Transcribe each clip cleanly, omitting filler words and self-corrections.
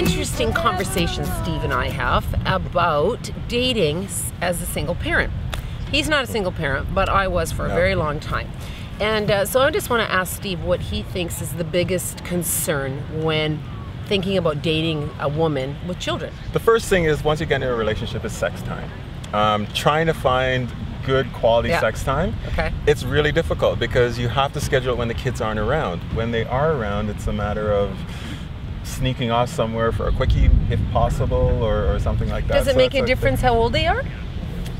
interesting conversation Steve and I have about dating as a single parent. He's not a single parent, but I was for a very long time. And so I just want to ask Steve what he thinks is the biggest concern when thinking about dating a woman with children. The first thing is, once you get into a relationship, is sex time. Trying to find good quality sex time, it's really difficult because you have to schedule it when the kids aren't around. When they are around, it's a matter of sneaking off somewhere for a quickie if possible, or something like that. Does it make a difference how old they are?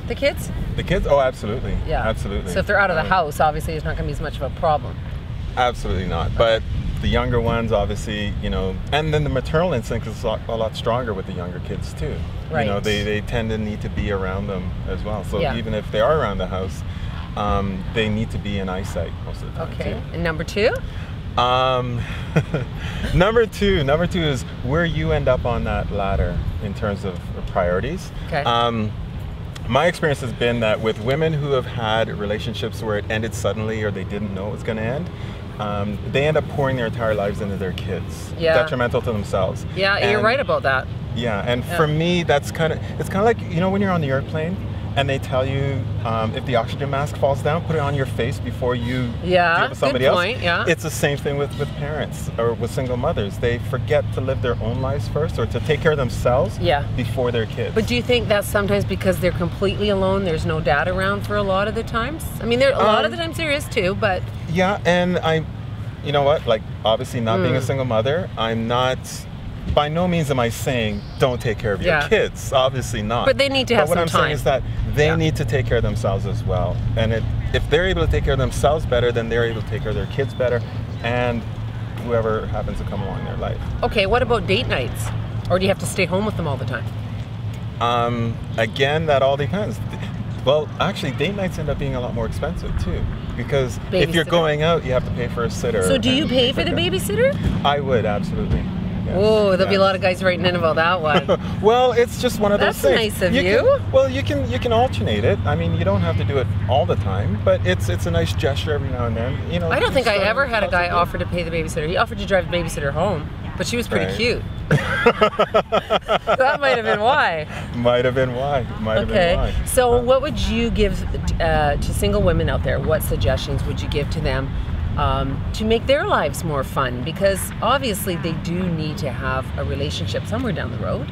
The kids? The kids? Oh, absolutely. Yeah. Absolutely. So if they're out of the house, obviously it's not going to be as much of a problem. Absolutely not. But the younger ones, obviously, you know, and then the maternal instinct is a lot stronger with the younger kids too. Right. You know, they tend to need to be around them as well. So even if they are around the house, they need to be in eyesight most of the time too. And number two? Number two is where you end up on that ladder in terms of priorities. My experience has been that with women who have had relationships where it ended suddenly or they didn't know it was going to end, they end up pouring their entire lives into their kids, detrimental to themselves. Yeah, you're right about that. Yeah, and for me, it's kind of like, you know, when you're on the airplane and they tell you if the oxygen mask falls down, put it on your face before you deal with somebody else. It's the same thing with parents or with single mothers. They forget to live their own lives first, or to take care of themselves before their kids. But do you think that's sometimes because they're completely alone, there's no dad around for a lot of the times? I mean, a lot of the times there is too, but... Yeah, and you know what, like, obviously not being a single mother, I'm not... By no means am I saying don't take care of your kids. Obviously not. But they need to have some time. But what I'm saying is that they need to take care of themselves as well. And if they're able to take care of themselves better, then they're able to take care of their kids better, and whoever happens to come along in their life. Okay, what about date nights? Or do you have to stay home with them all the time? Again, that all depends. Well, actually, date nights end up being a lot more expensive too, because if you're going out, you have to pay for a sitter. So do you pay for the babysitter? I would, absolutely. Yes. Oh, there'll be a lot of guys writing in about that one. Well, it's just one of those things. That's nice of you. Well, you can alternate it. I mean, you don't have to do it all the time, but it's a nice gesture every now and then. You know. I don't think I ever had a guy offer to pay the babysitter. He offered to drive the babysitter home, but she was pretty cute. That might have been why. Might have been why. So what would you give to single women out there? What suggestions would you give to them to make their lives more fun? Because obviously they do need to have a relationship somewhere down the road.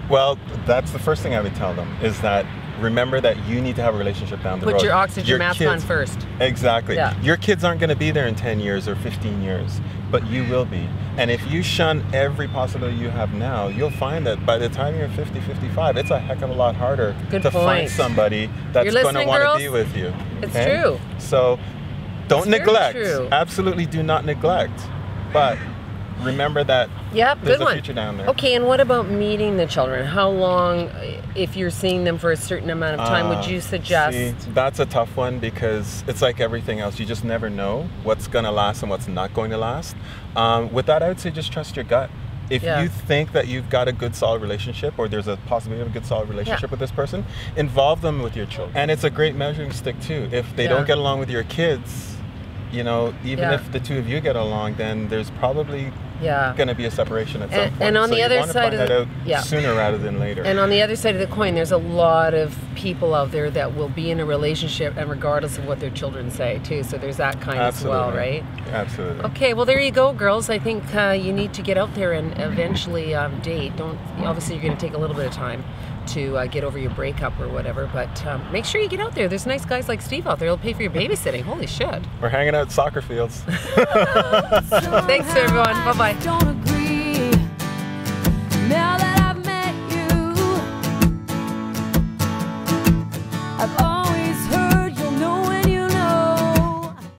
Well, that's the first thing I would tell them, is that remember that you need to have a relationship down the road. Put your oxygen mask on first. Exactly. Your kids aren't going to be there in 10 years or 15 years, but you will be. And if you shun every possibility you have now, you'll find that by the time you're 50, 55, it's a heck of a lot harder to find somebody that's going to want to be with you. It's true. So don't neglect. Absolutely do not neglect. But remember that there's a future down there. Okay, and what about meeting the children? How long, if you're seeing them for a certain amount of time, would you suggest? See, that's a tough one, because it's like everything else. You just never know what's going to last and what's not going to last. With that, I would say just trust your gut. If you think that you've got a good, solid relationship, or there's a possibility of a good, solid relationship with this person, involve them with your children. And it's a great measuring stick too. If they don't get along with your kids, you know, even if the two of you get along, then there's probably going to be a separation at some point. And on the other side of out sooner rather than later. And on the other side of the coin, there's a lot of people out there that will be in a relationship, and regardless of what their children say too. So there's that kind as well, right? Absolutely. Okay, well there you go, girls. I think you need to get out there and eventually date. Obviously you're going to take a little bit of time to get over your breakup or whatever, but make sure you get out there. There's nice guys like Steve out there. He'll pay for your babysitting. Holy shit. We're hanging out at soccer fields. Thanks everyone. Bye-bye.